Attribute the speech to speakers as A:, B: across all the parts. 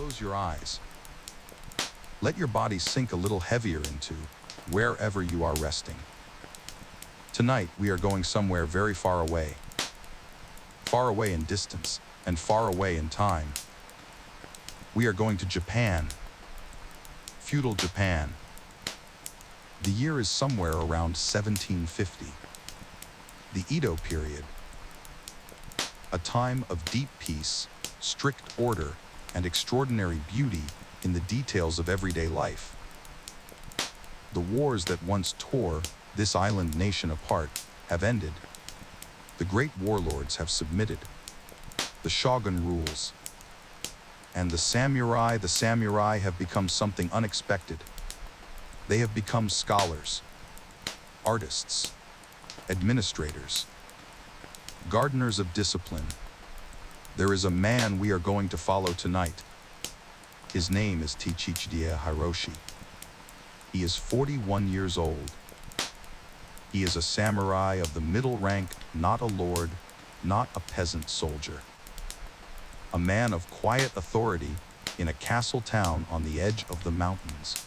A: Close your eyes. Let your body sink a little heavier into wherever you are resting. Tonight, we are going somewhere very far away in distance and far away in time. We are going to Japan, feudal Japan. The year is somewhere around 1750. The Edo period, a time of deep peace, strict order, and extraordinary beauty in the details of everyday life. The wars that once tore this island nation apart have ended. The great warlords have submitted. The shogun rules. And the samurai have become something unexpected. They have become scholars, artists, administrators, gardeners of discipline. There is a man we are going to follow tonight. His name is Ichiju Hiroshi. He is 41 years old. He is a samurai of the middle rank, not a lord, not a peasant soldier. A man of quiet authority in a castle town on the edge of the mountains.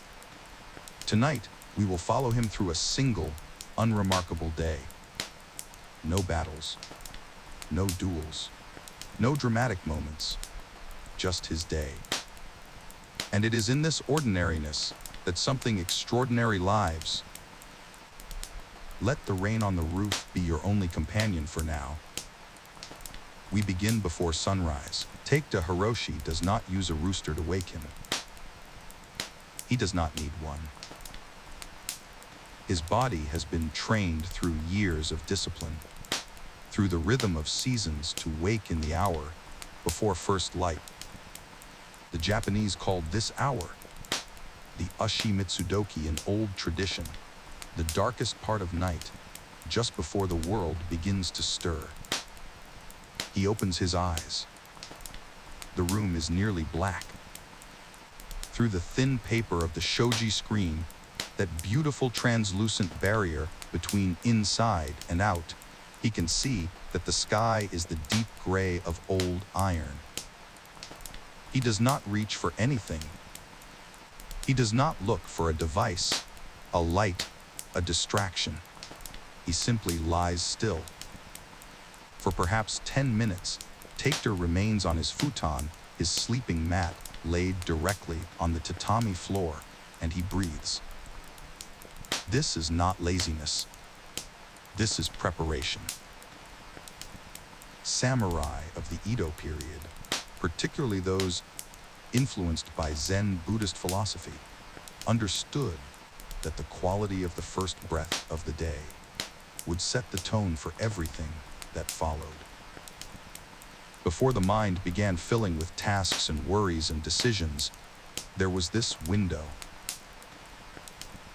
A: Tonight, we will follow him through a single, unremarkable day. No battles, no duels, no dramatic moments, just his day. And it is in this ordinariness that something extraordinary lives. Let the rain on the roof be your only companion for now. We begin before sunrise. Takeda Hiroshi does not use a rooster to wake him. He does not need one. His body has been trained through years of discipline, through the rhythm of seasons to wake in the hour before first light. The Japanese called this hour the Ashi Mitsudoki, an old tradition, the darkest part of night, just before the world begins to stir. He opens his eyes. The room is nearly black. Through the thin paper of the shoji screen, that beautiful translucent barrier between inside and out, he can see that the sky is the deep gray of old iron. He does not reach for anything. He does not look for a device, a light, a distraction. He simply lies still. For perhaps 10 minutes, Takeda remains on his futon, his sleeping mat laid directly on the tatami floor, and he breathes. This is not laziness. This is preparation. Samurai of the Edo period, particularly those influenced by Zen Buddhist philosophy, understood that the quality of the first breath of the day would set the tone for everything that followed. Before the mind began filling with tasks and worries and decisions, there was this window,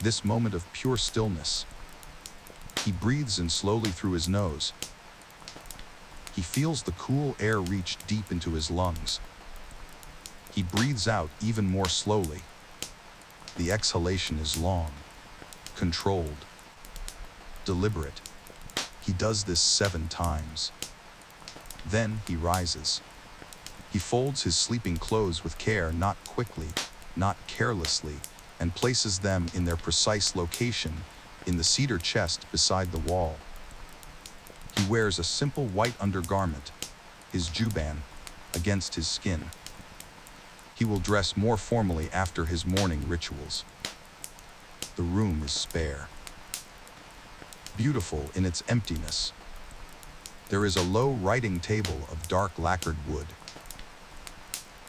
A: this moment of pure stillness. He breathes in slowly through his nose. He feels the cool air reach deep into his lungs. He breathes out even more slowly. The exhalation is long, controlled, deliberate. He does this 7 times. Then he rises. He folds his sleeping clothes with care, not quickly, not carelessly, and places them in their precise location in the cedar chest beside the wall. He wears a simple white undergarment, his juban, against his skin. He will dress more formally after his morning rituals. The room is spare, beautiful in its emptiness. There is a low writing table of dark lacquered wood.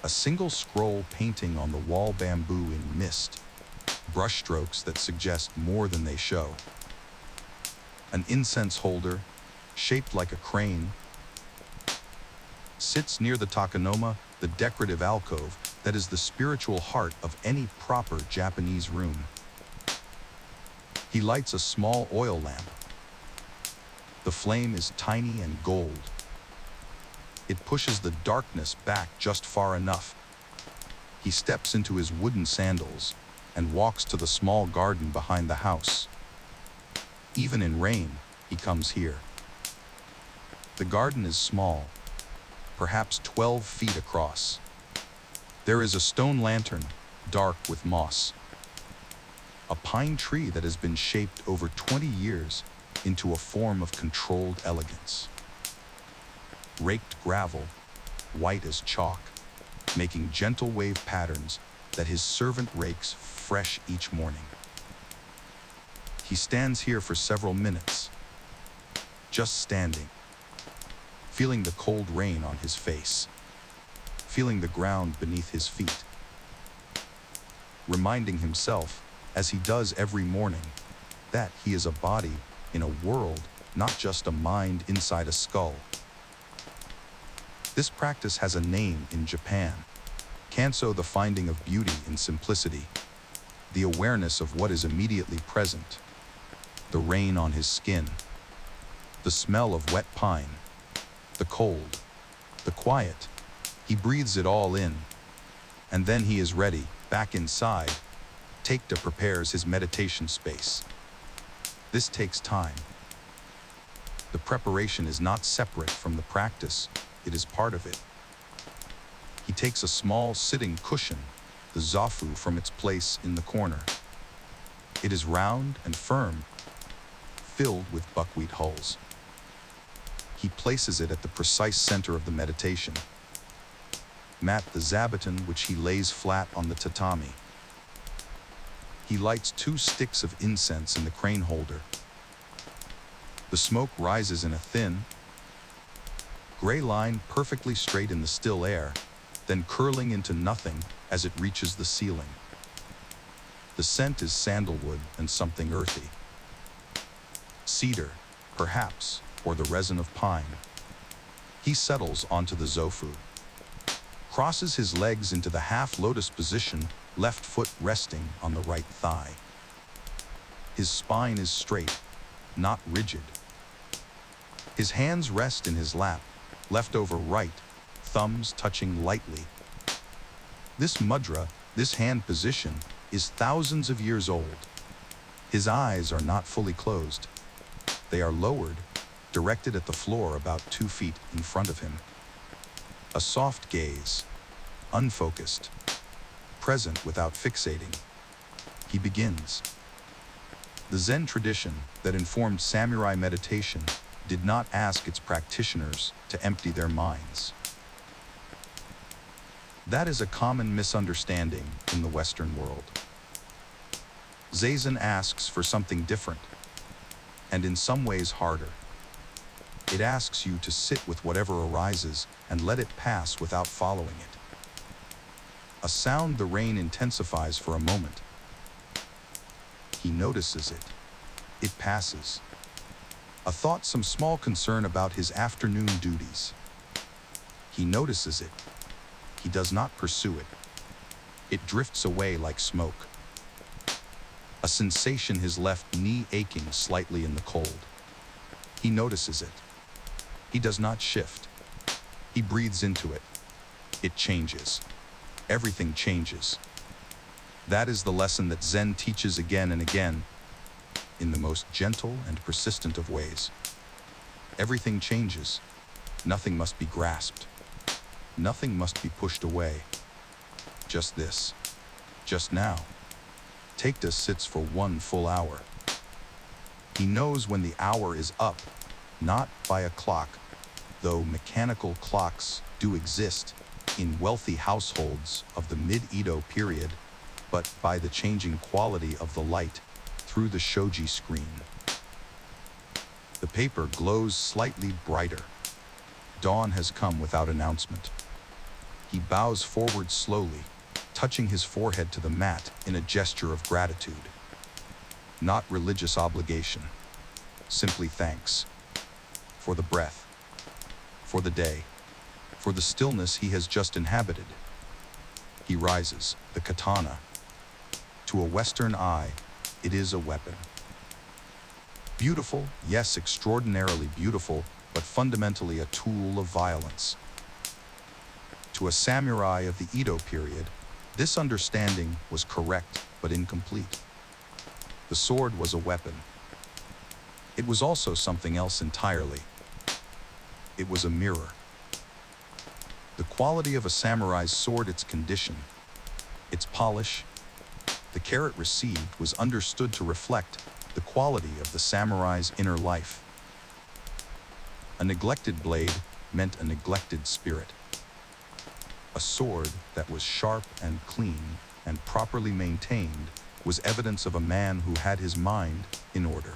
A: A single scroll painting on the wall, bamboo in mist, brushstrokes that suggest more than they show. An incense holder, shaped like a crane, sits near the takanoma, the decorative alcove that is the spiritual heart of any proper Japanese room. He lights a small oil lamp. The flame is tiny and gold. It pushes the darkness back just far enough. He steps into his wooden sandals and walks to the small garden behind the house. Even in rain, he comes here. The garden is small, perhaps 12 feet across. There is a stone lantern, dark with moss. A pine tree that has been shaped over 20 years into a form of controlled elegance. Raked gravel, white as chalk, making gentle wave patterns that his servant rakes fresh each morning. He stands here for several minutes, just standing, feeling the cold rain on his face, feeling the ground beneath his feet, reminding himself, as he does every morning, that he is a body in a world, not just a mind inside a skull. This practice has a name in Japan. Kanso, the finding of beauty in simplicity, the awareness of what is immediately present, the rain on his skin, the smell of wet pine, the cold, the quiet. He breathes it all in, and then he is ready, back inside. Takeda prepares his meditation space. This takes time. The preparation is not separate from the practice, it is part of it. He takes a small sitting cushion, the zafu, from its place in the corner. It is round and firm, filled with buckwheat hulls. He places it at the precise center of the meditation. Mat the zabuton, which he lays flat on the tatami. He lights 2 sticks of incense in the crane holder. The smoke rises in a thin, gray line perfectly straight in the still air, then curling into nothing as it reaches the ceiling. The scent is sandalwood and something earthy. Cedar, perhaps, or the resin of pine. He settles onto the zofu, crosses his legs into the half-lotus position, left foot resting on the right thigh. His spine is straight, not rigid. His hands rest in his lap, left over right, thumbs touching lightly. This mudra, this hand position, is thousands of years old. His eyes are not fully closed. They are lowered, directed at the floor about 2 feet in front of him. A soft gaze, unfocused, present without fixating. He begins. The Zen tradition that informed samurai meditation did not ask its practitioners to empty their minds. That is a common misunderstanding in the Western world. Zazen asks for something different, and in some ways harder. It asks you to sit with whatever arises and let it pass without following it. A sound, the rain, intensifies for a moment. He notices it. It passes. A thought, some small concern about his afternoon duties. He notices it. He does not pursue it. It drifts away like smoke. A sensation, his left knee aching slightly in the cold. He notices it. He does not shift. He breathes into it. It changes. Everything changes. That is the lesson that Zen teaches again and again, in the most gentle and persistent of ways. Everything changes. Nothing must be grasped. Nothing must be pushed away. Just this. Just now. Takeda sits for 1 full hour. He knows when the hour is up, not by a clock, though mechanical clocks do exist in wealthy households of the mid-Edo period, but by the changing quality of the light through the shoji screen. The paper glows slightly brighter. Dawn has come without announcement. He bows forward slowly, touching his forehead to the mat in a gesture of gratitude. Not religious obligation, simply thanks. For the breath, for the day, for the stillness he has just inhabited. He rises, the katana. To a Western eye, it is a weapon. Beautiful, yes, extraordinarily beautiful, but fundamentally a tool of violence. To a samurai of the Edo period, this understanding was correct but incomplete. The sword was a weapon. It was also something else entirely. It was a mirror. The quality of a samurai's sword, its condition, its polish, the care it received was understood to reflect the quality of the samurai's inner life. A neglected blade meant a neglected spirit. A sword that was sharp and clean and properly maintained was evidence of a man who had his mind in order.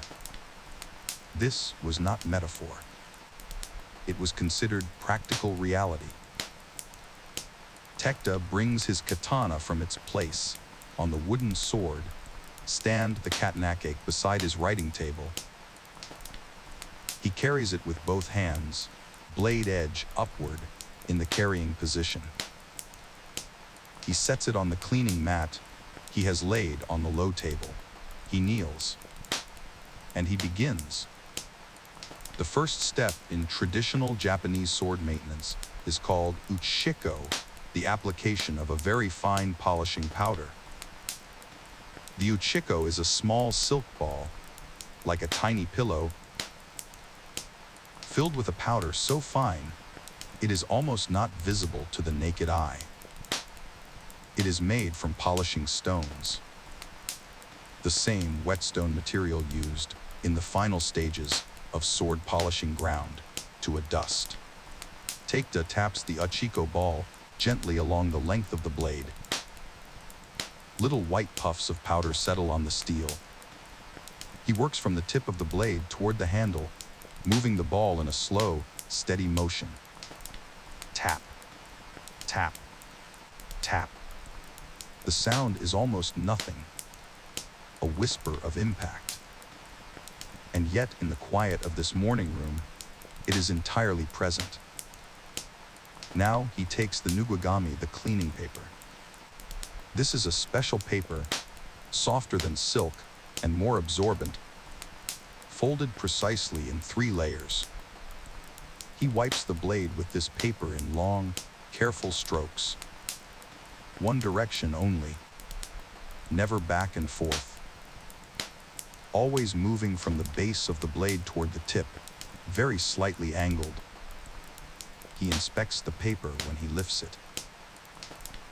A: This was not metaphor. It was considered practical reality. Tekta brings his katana from its place on the wooden sword, stand the katanake beside his writing table. He carries it with both hands, blade edge upward in the carrying position. He sets it on the cleaning mat he has laid on the low table. He kneels, and he begins. The first step in traditional Japanese sword maintenance is called uchiko, the application of a very fine polishing powder. The uchiko is a small silk ball, like a tiny pillow, filled with a powder so fine it is almost not visible to the naked eye. It is made from polishing stones, the same whetstone material used in the final stages of sword polishing ground to a dust. Tekta taps the uchiko ball gently along the length of the blade. Little white puffs of powder settle on the steel. He works from the tip of the blade toward the handle, moving the ball in a slow, steady motion. Tap, tap, tap. The sound is almost nothing, a whisper of impact. And yet, in the quiet of this morning room, it is entirely present. Now he takes the nugugami, the cleaning paper. This is a special paper, softer than silk and more absorbent, folded precisely in 3 layers. He wipes the blade with this paper in long, careful strokes. One direction only, never back and forth. Always moving from the base of the blade toward the tip, very slightly angled. He inspects the paper when he lifts it.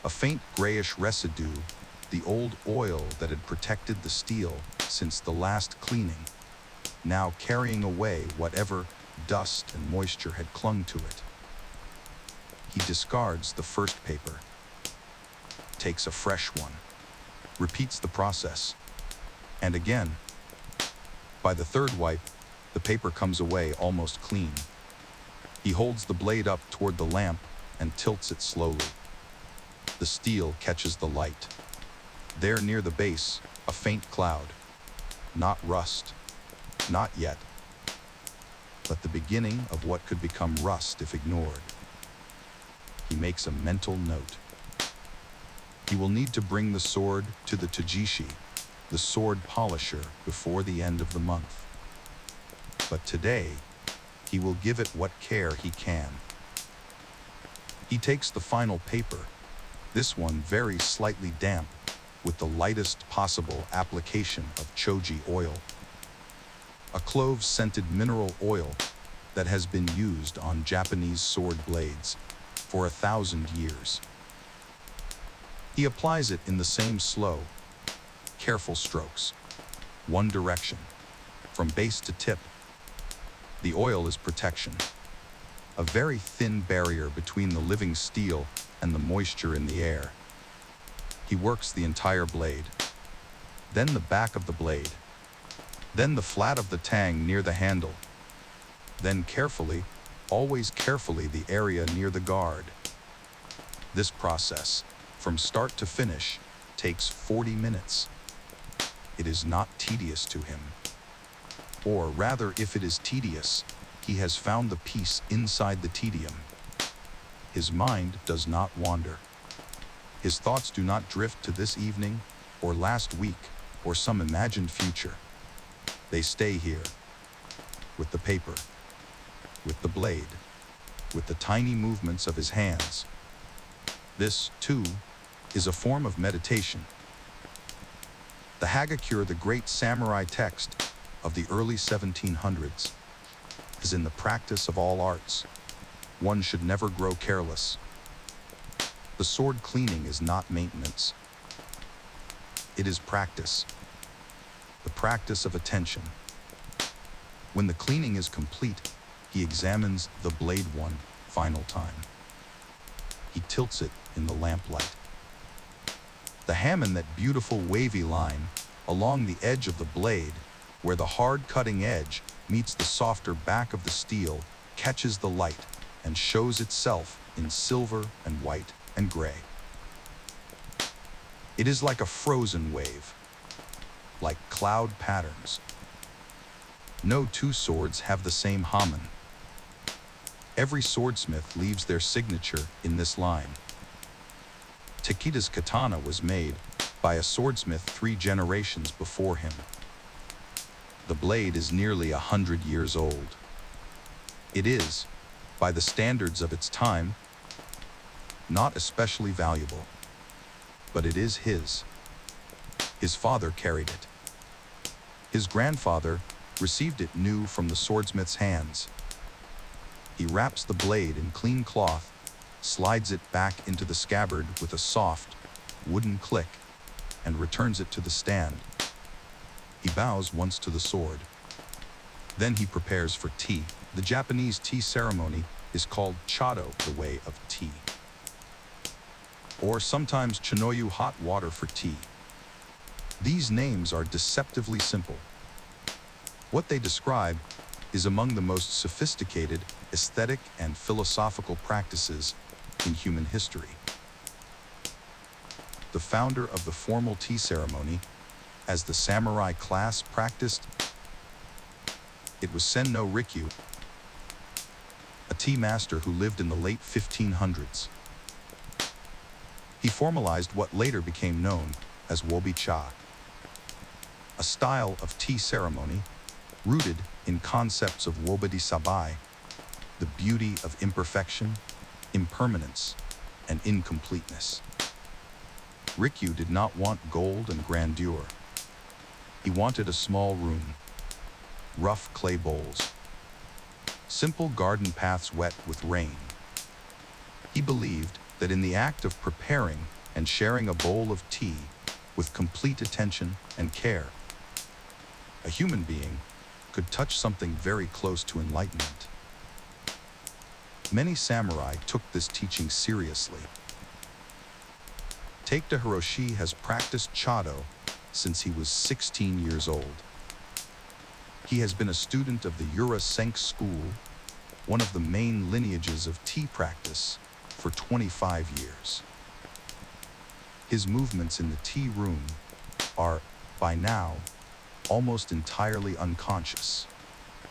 A: A faint grayish residue, the old oil that had protected the steel since the last cleaning, now carrying away whatever dust and moisture had clung to it. He discards the first paper, takes a fresh one, repeats the process, and again. By the third wipe, the paper comes away almost clean. He holds the blade up toward the lamp and tilts it slowly. The steel catches the light. There near the base, a faint cloud. Not rust, not yet, but the beginning of what could become rust if ignored. He makes a mental note. He will need to bring the sword to the tajishi, the sword polisher, before the end of the month. But today, he will give it what care he can. He takes the final paper, this one very slightly damp, with the lightest possible application of choji oil, a clove-scented mineral oil that has been used on Japanese sword blades for 1,000 years. He applies it in the same slow, careful strokes, one direction, from base to tip. The oil is protection, a very thin barrier between the living steel and the moisture in the air. He works the entire blade, then the back of the blade, then the flat of the tang near the handle, then carefully, always carefully, the area near the guard. This process, from start to finish, takes 40 minutes. It is not tedious to him. Or rather, if it is tedious, he has found the peace inside the tedium. His mind does not wander. His thoughts do not drift to this evening, or last week, or some imagined future. They stay here, with the paper, with the blade, with the tiny movements of his hands. This, too, is a form of meditation. The Hagakure, the great samurai text of the early 1700s, is in the practice of all arts. One should never grow careless. The sword cleaning is not maintenance. It is practice. The practice of attention. When the cleaning is complete, he examines the blade one final time. He tilts it in the lamplight. The ham in that beautiful wavy line along the edge of the blade, where the hard cutting edge meets the softer back of the steel, catches the light and shows itself in silver and white and gray. It is like a frozen wave, like cloud patterns. No two swords have the same hamen. Every swordsmith leaves their signature in this line. Takeda's katana was made by a swordsmith 3 generations before him. The blade is nearly 100 years old. It is, by the standards of its time, not especially valuable, but it is his. His father carried it. His grandfather received it new from the swordsmith's hands. He wraps the blade in clean cloth, slides it back into the scabbard with a soft, wooden click, and returns it to the stand. He bows once to the sword. Then he prepares for tea. The Japanese tea ceremony is called Chado, the way of tea, or sometimes chinoyu, hot water for tea. These names are deceptively simple. What they describe is among the most sophisticated aesthetic and philosophical practices in human history. The founder of the formal tea ceremony, as the samurai class practiced, it was Senno Rikyu, a tea master who lived in the late 1500s. He formalized what later became known as wobi-cha, a style of tea ceremony rooted in concepts of wobadi-sabai, the beauty of imperfection, impermanence, and incompleteness. Rikyu did not want gold and grandeur. He wanted a small room, rough clay bowls, simple garden paths wet with rain. He believed that in the act of preparing and sharing a bowl of tea with complete attention and care, a human being could touch something very close to enlightenment. Many samurai took this teaching seriously. Takeda Hiroshi has practiced Chado since he was 16 years old. He has been a student of the Yura Senk school, one of the main lineages of tea practice, for 25 years. His movements in the tea room are, by now, almost entirely unconscious.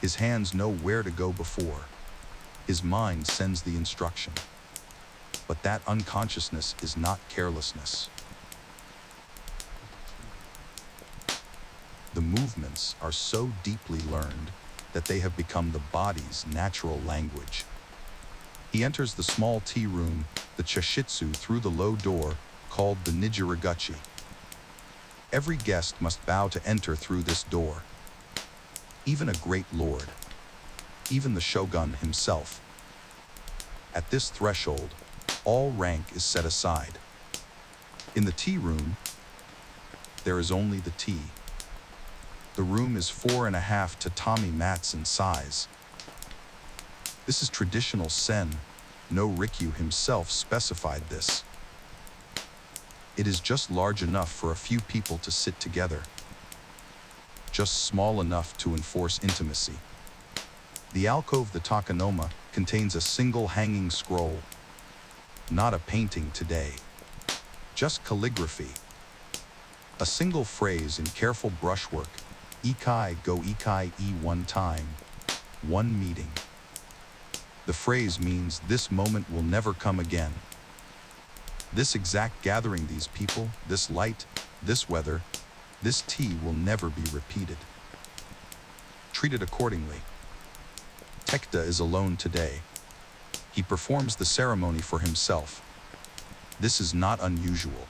A: His hands know where to go before. His mind sends the instruction. But that unconsciousness is not carelessness. The movements are so deeply learned that they have become the body's natural language. He enters the small tea room, the chashitsu, through the low door called the nijiraguchi. Every guest must bow to enter through this door. Even a great lord, even the shogun himself. At this threshold, all rank is set aside. In the tea room, there is only the tea. The room is 4.5 tatami mats in size. This is traditional sen. No Rikyu himself specified this. It is just large enough for a few people to sit together. Just small enough to enforce intimacy. The alcove, the takanoma, contains a single hanging scroll. Not a painting today. Just calligraphy. A single phrase in careful brushwork. Ikai go ikai e one time. One meeting. The phrase means this moment will never come again. This exact gathering, these people, this light, this weather, this tea will never be repeated. Treat it accordingly. Takeda is alone today. He performs the ceremony for himself. This is not unusual.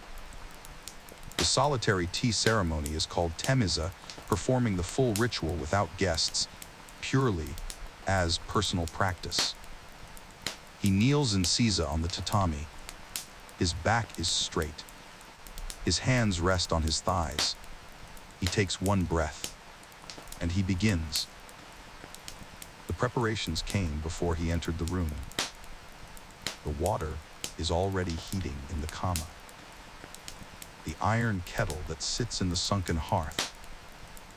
A: The solitary tea ceremony is called temiza, performing the full ritual without guests, purely as personal practice. He kneels in seiza on the tatami. His back is straight. His hands rest on his thighs. He takes one breath, and he begins. The preparations came before he entered the room. The water is already heating in the kama. The iron kettle that sits in the sunken hearth,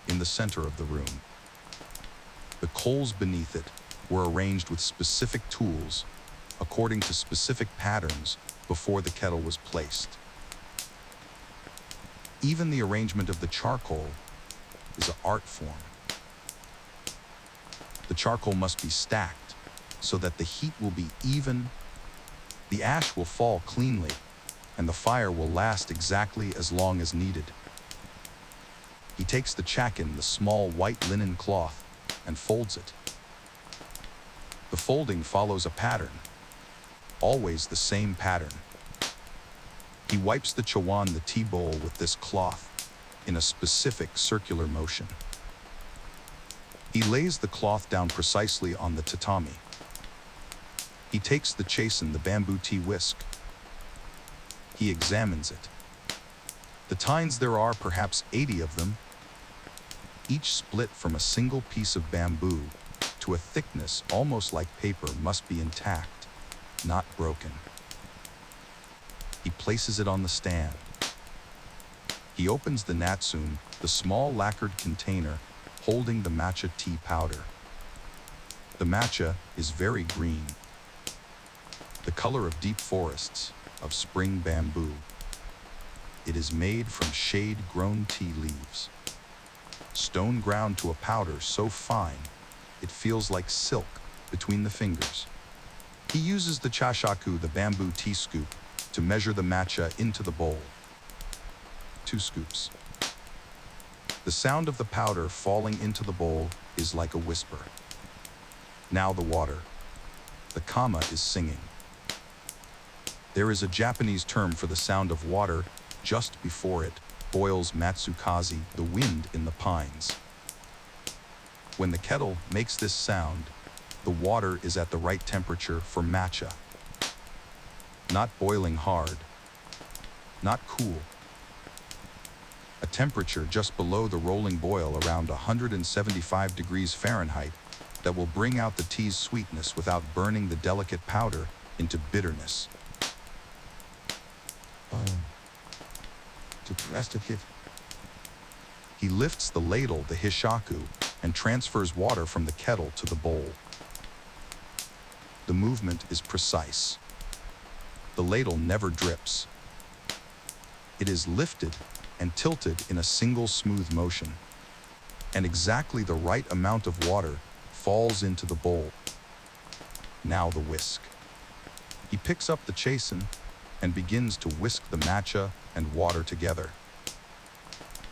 A: in the center of the room. The coals beneath it were arranged with specific tools, according to specific patterns before the kettle was placed. Even the arrangement of the charcoal is an art form. The charcoal must be stacked so that the heat will be even, the ash will fall cleanly, and the fire will last exactly as long as needed. He takes the chakin, the small white linen cloth, and folds it. The folding follows a pattern, always the same pattern. He wipes the chawan, the tea bowl, with this cloth in a specific circular motion. He lays the cloth down precisely on the tatami. He takes the chasen, the bamboo tea whisk. He examines it. The tines there are perhaps 80 of them, each split from a single piece of bamboo to a thickness almost like paper, must be intact, not broken. He places it on the stand. He opens the natsum, the small lacquered container holding the matcha tea powder. The matcha is very green, the color of deep forests, of spring bamboo. It is made from shade-grown tea leaves, stone ground to a powder so fine it feels like silk between the fingers. He uses the chashaku, the bamboo tea scoop, to measure the matcha into the bowl. 2 scoops. The sound of the powder falling into the bowl is like a whisper. Now the water. The kama is singing. There is a Japanese term for the sound of water just before it boils, matsukaze, the wind in the pines. When the kettle makes this sound, the water is at the right temperature for matcha. Not boiling hard, not cool. A temperature just below the rolling boil, around 175 degrees Fahrenheit, that will bring out the tea's sweetness without burning the delicate powder into bitterness. He lifts the ladle, the hishaku, and transfers water from the kettle to the bowl. The movement is precise. The ladle never drips. It is lifted and tilted in a single smooth motion, and exactly the right amount of water falls into the bowl. Now the whisk. He picks up the chasen and begins to whisk the matcha and water together.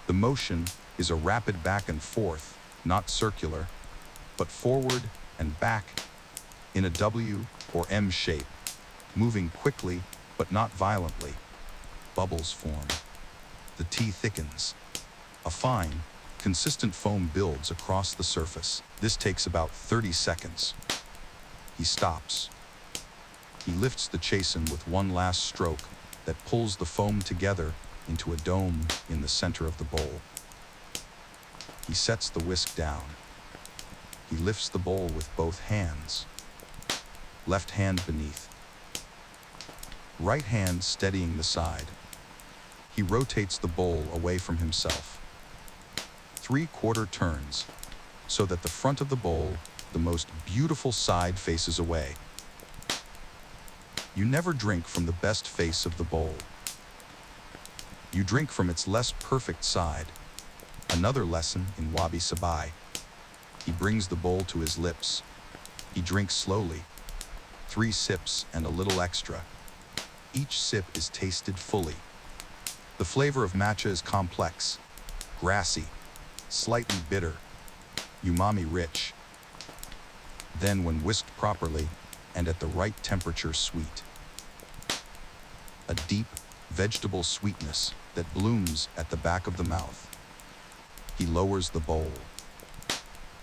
A: The motion is a rapid back and forth, not circular, but forward and back in a W or M shape, moving quickly but not violently. Bubbles form. The tea thickens. A fine, consistent foam builds across the surface. This takes about 30 seconds. He stops. He lifts the chasen with one last stroke that pulls the foam together into a dome in the center of the bowl. He sets the whisk down. He lifts the bowl with both hands. Left hand beneath. Right hand steadying the side. He rotates the bowl away from himself. 3/4 turns, so that the front of the bowl, the most beautiful side, faces away. You never drink from the best face of the bowl. You drink from its less perfect side. Another lesson in wabi-sabi. He brings the bowl to his lips. He drinks slowly. 3 sips and a little extra. Each sip is tasted fully. The flavor of matcha is complex, grassy, slightly bitter, umami rich. Then when whisked properly and at the right temperature, sweet. A deep vegetable sweetness that blooms at the back of the mouth. He lowers the bowl.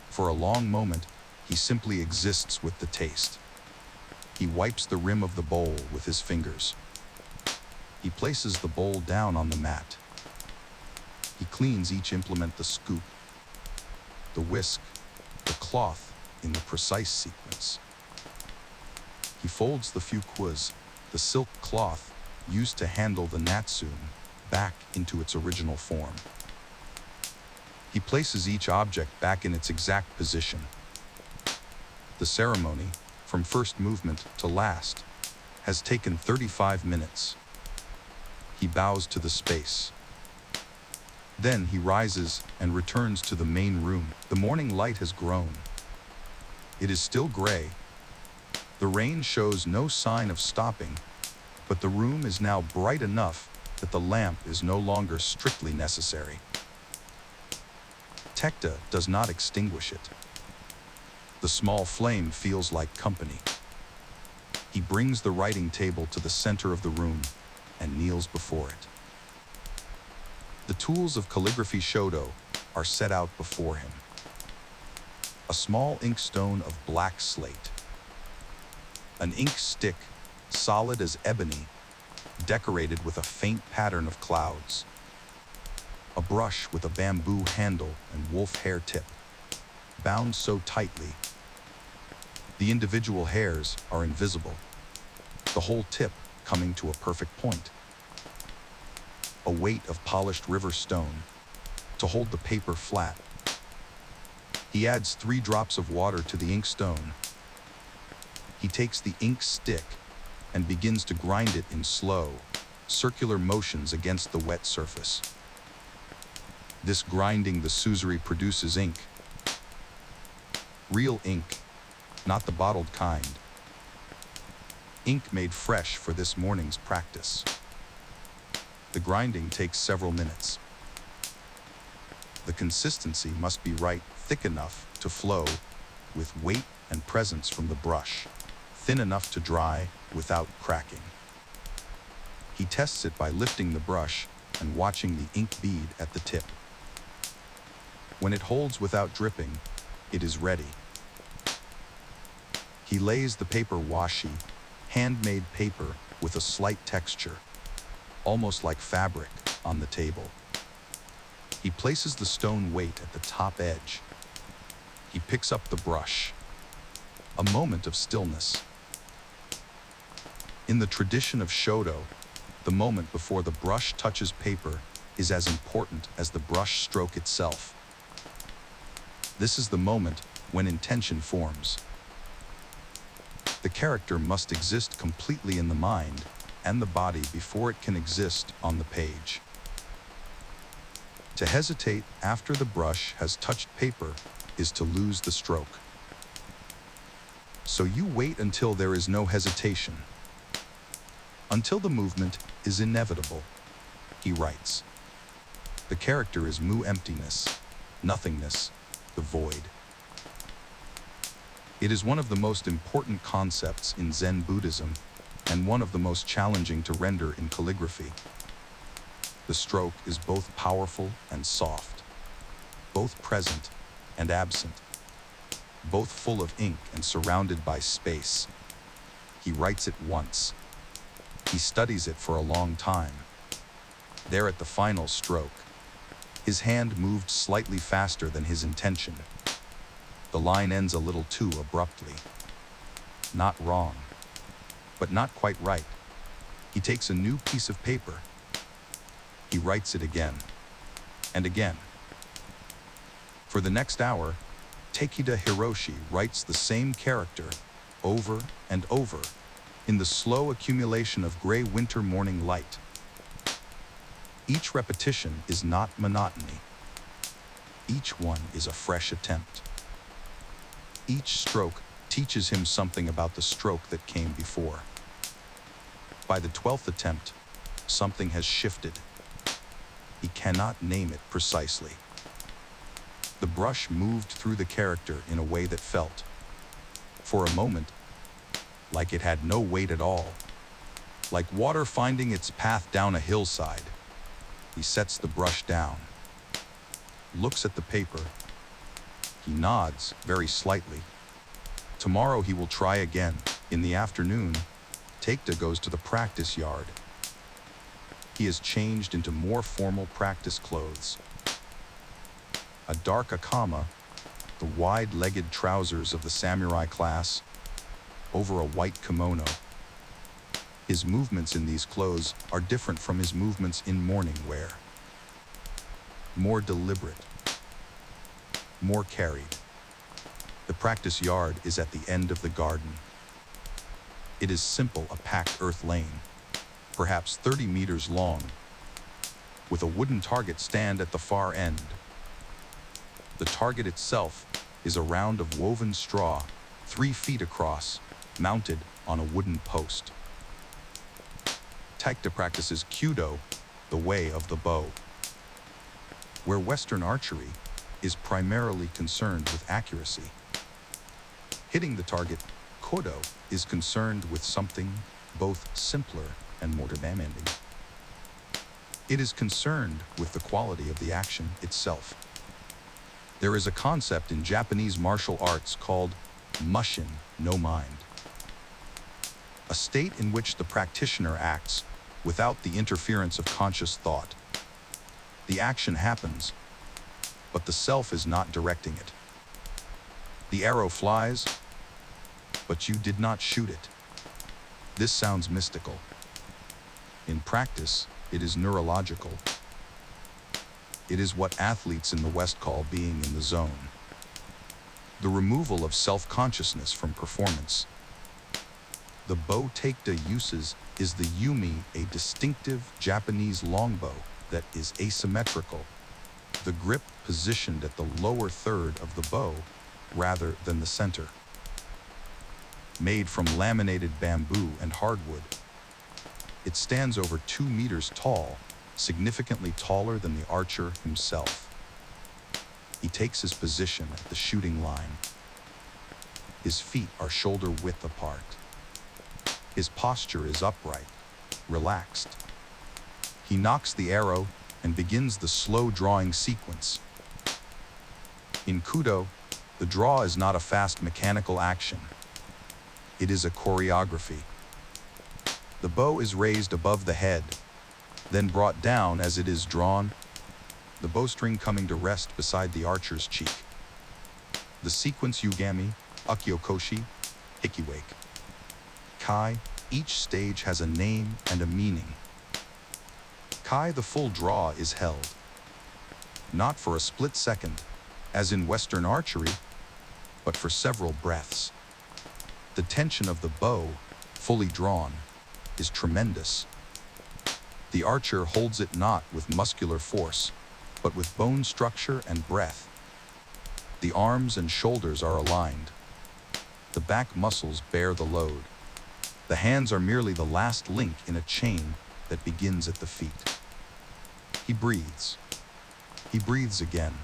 A: For a long moment, he simply exists with the taste. He wipes the rim of the bowl with his fingers. He places the bowl down on the mat. He cleans each implement, the scoop, the whisk, the cloth in the precise sequence. He folds the fukuas, the silk cloth used to handle the natsume, back into its original form. He places each object back in its exact position. The ceremony, from first movement to last, has taken 35 minutes. He bows to the space. Then he rises and returns to the main room. The morning light has grown. It is still gray. The rain shows no sign of stopping, but the room is now bright enough that the lamp is no longer strictly necessary. Tekta does not extinguish it. The small flame feels like company. He brings the writing table to the center of the room and kneels before it. The tools of calligraphy Shodo are set out before him. A small inkstone of black slate. An ink stick, solid as ebony, decorated with a faint pattern of clouds. A brush with a bamboo handle and wolf hair tip, bound so tightly. The individual hairs are invisible, the whole tip coming to a perfect point. A weight of polished river stone to hold the paper flat. He adds 3 drops of water to the inkstone. He takes the ink stick and begins to grind it in slow, circular motions against the wet surface. This grinding the suzuri produces ink. Real ink, not the bottled kind. Ink made fresh for this morning's practice. The grinding takes several minutes. The consistency must be right, thick enough to flow with weight and presence from the brush, thin enough to dry without cracking. He tests it by lifting the brush and watching the ink bead at the tip. When it holds without dripping, it is ready. He lays the paper washi, handmade paper with a slight texture, almost like fabric, on the table. He places the stone weight at the top edge. He picks up the brush. A moment of stillness. In the tradition of Shodo, the moment before the brush touches paper is as important as the brush stroke itself. This is the moment when intention forms. The character must exist completely in the mind and the body before it can exist on the page. To hesitate after the brush has touched paper is to lose the stroke. So you wait until there is no hesitation. Until the movement is inevitable, he writes. The character is mu emptiness, nothingness, the void. It is one of the most important concepts in Zen Buddhism and one of the most challenging to render in calligraphy. The stroke is both powerful and soft, both present and absent, both full of ink and surrounded by space. He writes it once. He studies it for a long time. There at the final stroke, his hand moved slightly faster than his intention. The line ends a little too abruptly. Not wrong, but not quite right. He takes a new piece of paper. He writes it again and again. For the next hour, Takeda Hiroshi writes the same character over and over in the slow accumulation of gray winter morning light. Each repetition is not monotony. Each one is a fresh attempt. Each stroke teaches him something about the stroke that came before. By the 12th attempt, something has shifted. He cannot name it precisely. The brush moved through the character in a way that felt, for a moment, like it had no weight at all, like water finding its path down a hillside. He sets the brush down, looks at the paper. He nods very slightly. Tomorrow he will try again. In the afternoon, Takeda goes to the practice yard. he has changed into more formal practice clothes. A dark akama, the wide-legged trousers of the samurai class, over a white kimono. His movements in these clothes are different from his movements in morning wear. More deliberate, more carried. The practice yard is at the end of the garden. It is simple, a packed earth lane, perhaps 30 meters long, with a wooden target stand at the far end. The target itself is a round of woven straw, 3 feet across, mounted on a wooden post. Taekwondo practices Kyudo, the way of the bow, where Western archery is primarily concerned with accuracy. Hitting the target, Kodo is concerned with something both simpler and more demanding. It is concerned with the quality of the action itself. There is a concept in Japanese martial arts called Mushin, no mind, a state in which the practitioner acts without the interference of conscious thought. The action happens, but the self is not directing it. The arrow flies, but you did not shoot it. This sounds mystical. In practice, it is neurological. It is what athletes in the West call being in the zone. The removal of self-consciousness from performance. The bow Taekwondo uses is the yumi, a distinctive Japanese longbow that is asymmetrical. The grip positioned at the lower third of the bow rather than the center. Made from laminated bamboo and hardwood. It stands over 2 meters tall, significantly taller than the archer himself. He takes his position at the shooting line. His feet are shoulder width apart. His posture is upright, relaxed. He nocks the arrow and begins the slow drawing sequence. In Kyudo, the draw is not a fast mechanical action. It is a choreography. The bow is raised above the head, then brought down as it is drawn, the bowstring coming to rest beside the archer's cheek. The sequence Yugami, Ukyokoshi, Hikiwake. Kai, each stage has a name and a meaning. Kai, the full draw, is held. Not for a split second, as in Western archery, but for several breaths. The tension of the bow, fully drawn, is tremendous. The archer holds it not with muscular force, but with bone structure and breath. The arms and shoulders are aligned. The back muscles bear the load. The hands are merely the last link in a chain that begins at the feet. He breathes. He breathes again.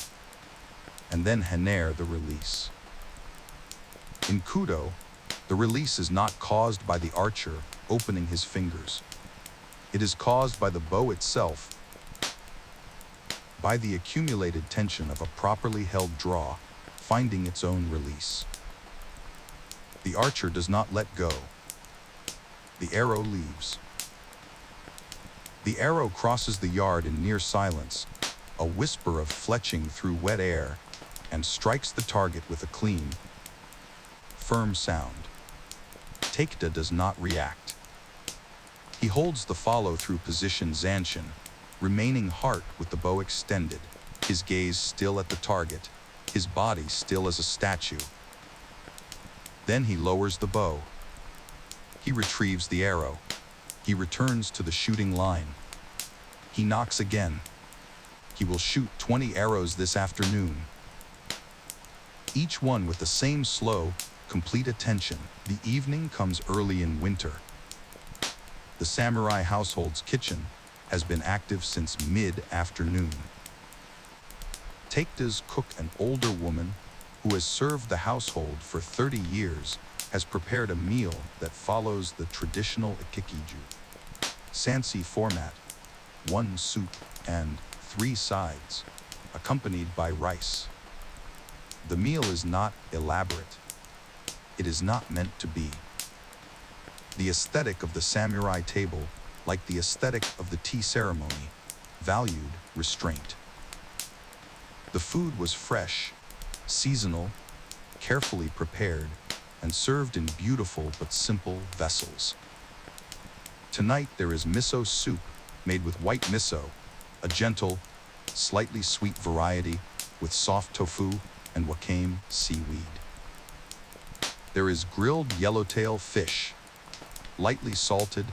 A: And then Haner, the release. In Kyudo, the release is not caused by the archer opening his fingers. It is caused by the bow itself, by the accumulated tension of a properly held draw, finding its own release. The archer does not let go. The arrow leaves. The arrow crosses the yard in near silence, a whisper of fletching through wet air, and strikes the target with a clean, firm sound. Taekwondo does not react. He holds the follow-through position Zanshin, remaining heart with the bow extended, his gaze still at the target, his body still as a statue. Then he lowers the bow. He retrieves the arrow. He returns to the shooting line. He knocks again. He will shoot 20 arrows this afternoon. Each one with the same slow, complete attention. The evening comes early in winter. The samurai household's kitchen has been active since mid-afternoon. Taekwodo's cook, an older woman who has served the household for 30 years, has prepared a meal that follows the traditional Ichiju-Sansai format: 1 soup and 3 sides, accompanied by rice. The meal is not elaborate. It is not meant to be. The aesthetic of the samurai table like the aesthetic of the tea ceremony, valued restraint. The food was fresh, seasonal, carefully prepared, and served in beautiful but simple vessels. Tonight there is miso soup made with white miso, a gentle, slightly sweet variety with soft tofu and wakame seaweed. There is grilled yellowtail fish, lightly salted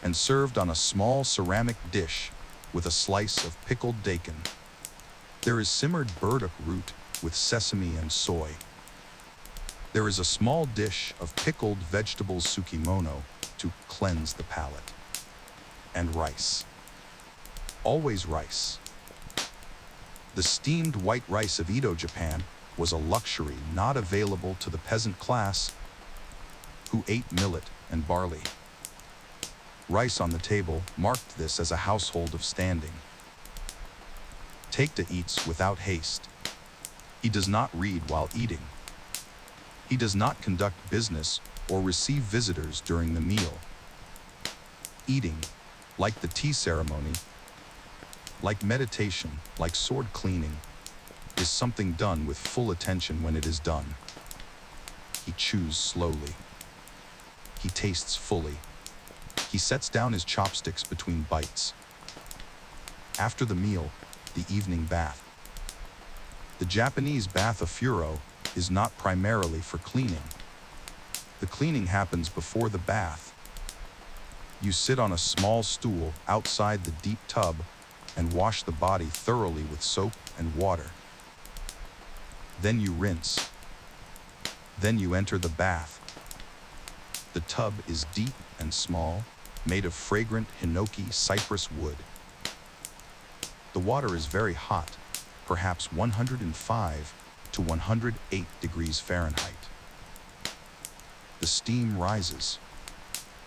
A: and served on a small ceramic dish with a slice of pickled daikon. There is simmered burdock root with sesame and soy. There is a small dish of pickled vegetables sukimono to cleanse the palate. And rice. Always rice. The steamed white rice of Edo, Japan, was a luxury not available to the peasant class who ate millet and barley. Rice on the table marked this as a household of standing. Takeda eats without haste. He does not read while eating. He does not conduct business or receive visitors during the meal. Eating, like the tea ceremony, like meditation, like sword cleaning, is something done with full attention when it is done. He chews slowly. He tastes fully. He sets down his chopsticks between bites. After the meal, the evening bath. The Japanese bath of furo is not primarily for cleaning. The cleaning happens before the bath. You sit on a small stool outside the deep tub and wash the body thoroughly with soap and water. Then you rinse. Then you enter the bath. The tub is deep and small, made of fragrant Hinoki cypress wood. The water is very hot, perhaps 105 to 108 degrees Fahrenheit. The steam rises.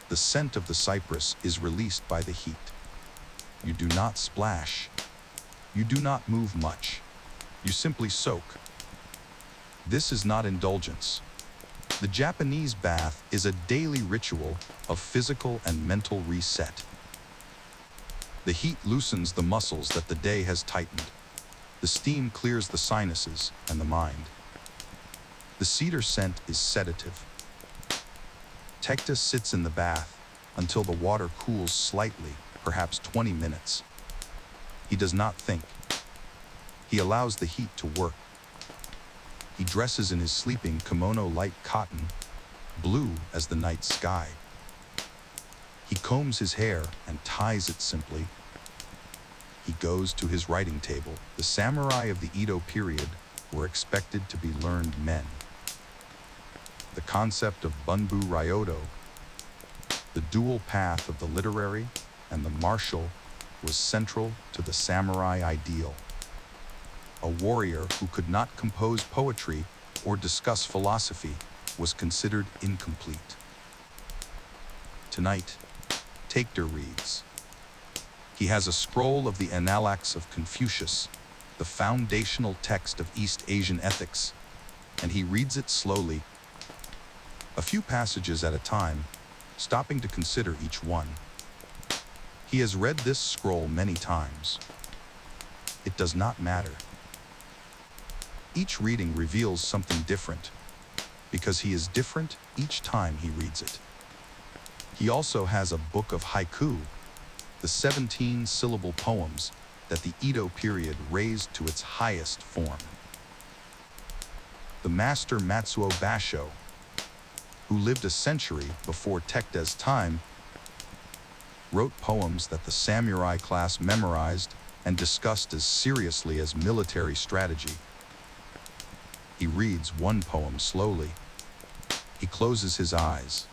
A: The scent of the cypress is released by the heat. You do not splash. You do not move much. You simply soak. This is not indulgence. The Japanese bath is a daily ritual of physical and mental reset. The heat loosens the muscles that the day has tightened. The steam clears the sinuses and the mind. The cedar scent is sedative. Tekta sits in the bath until the water cools slightly, perhaps 20 minutes. He does not think. He allows the heat to work. He dresses in his sleeping kimono light cotton, blue as the night sky. He combs his hair and ties it simply. He goes to his writing table. The samurai of the Edo period were expected to be learned men. The concept of bunbu ryodo, the dual path of the literary and the martial, was central to the samurai ideal. A warrior who could not compose poetry or discuss philosophy was considered incomplete. Tonight, Tekeda reads. He has a scroll of the Analects of Confucius, the foundational text of East Asian ethics, and he reads it slowly, a few passages at a time, stopping to consider each one. He has read this scroll many times. It does not matter. Each reading reveals something different, because he is different each time he reads it. He also has a book of haiku, the 17-syllable poems that the Edo period raised to its highest form. The master Matsuo Basho, who lived a century before Tekeda's time, wrote poems that the samurai class memorized and discussed as seriously as military strategy. He reads one poem slowly. He closes his eyes.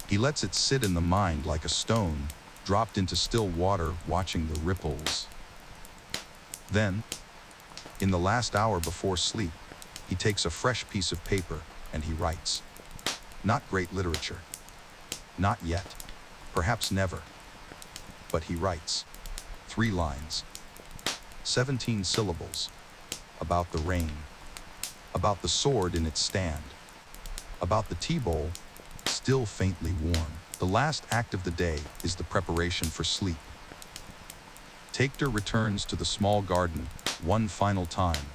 A: He lets it sit in the mind like a stone dropped into still water, watching the ripples. Then, in the last hour before sleep, he takes a fresh piece of paper and he writes. Not great literature. Not yet. Perhaps never. But he writes. 3 lines. 17 syllables. About the rain. About the sword in its stand. About the tea bowl, still faintly warm. The last act of the day is the preparation for sleep. Taekter returns to the small garden one final time.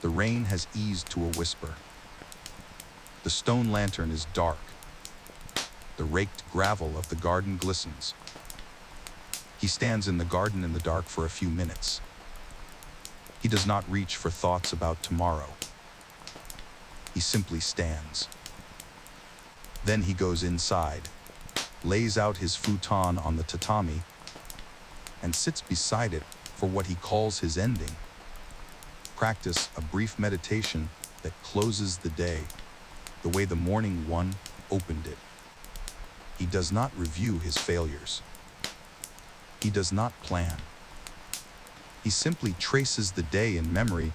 A: The rain has eased to a whisper. The stone lantern is dark. The raked gravel of the garden glistens. He stands in the garden in the dark for a few minutes. He does not reach for thoughts about tomorrow. He simply stands. Then he goes inside, lays out his futon on the tatami, and sits beside it for what he calls his ending. Practice a brief meditation that closes the day, the way the morning one opened it. He does not review his failures. He does not plan. He simply traces the day in memory,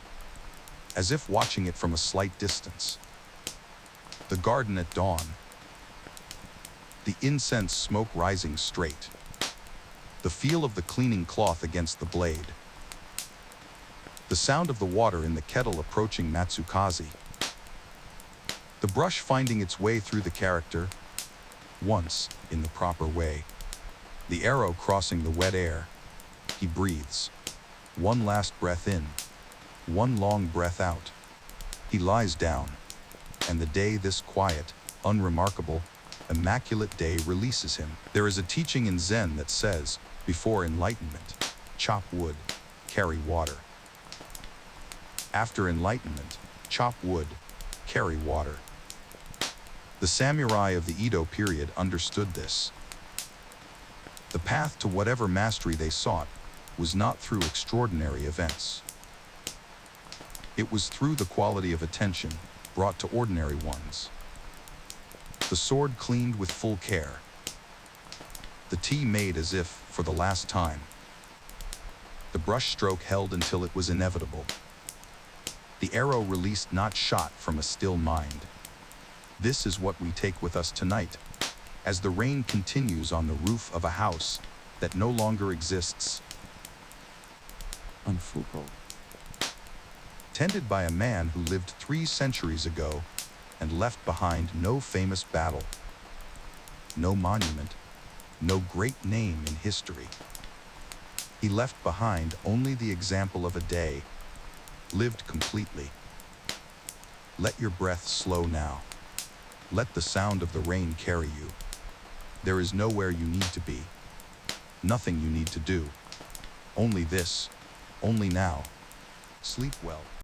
A: as if watching it from a slight distance. The garden at dawn. The incense smoke rising straight. The feel of the cleaning cloth against the blade. The sound of the water in the kettle approaching Matsukaze. The brush finding its way through the character, once in the proper way. The arrow crossing the wet air. He breathes. One last breath in. One long breath out. He lies down. And the day this quiet, unremarkable, immaculate day releases him. There is a teaching in Zen that says, before enlightenment, chop wood, carry water. After enlightenment, chop wood, carry water. The samurai of the Edo period understood this. The path to whatever mastery they sought was not through extraordinary events. It was through the quality of attention brought to ordinary ones. The sword cleaned with full care. The tea made as if for the last time. The brush stroke held until it was inevitable. The arrow released not shot from a still mind. This is what we take with us tonight, as the rain continues on the roof of a house that no longer exists.
B: Unfuko.
A: Tended by a man who lived 3 centuries ago and left behind no famous battle, no monument, no great name in history. He left behind only the example of a day, lived completely. Let your breath slow now. Let the sound of the rain carry you. There is nowhere you need to be. Nothing you need to do. Only this, only now. Sleep well.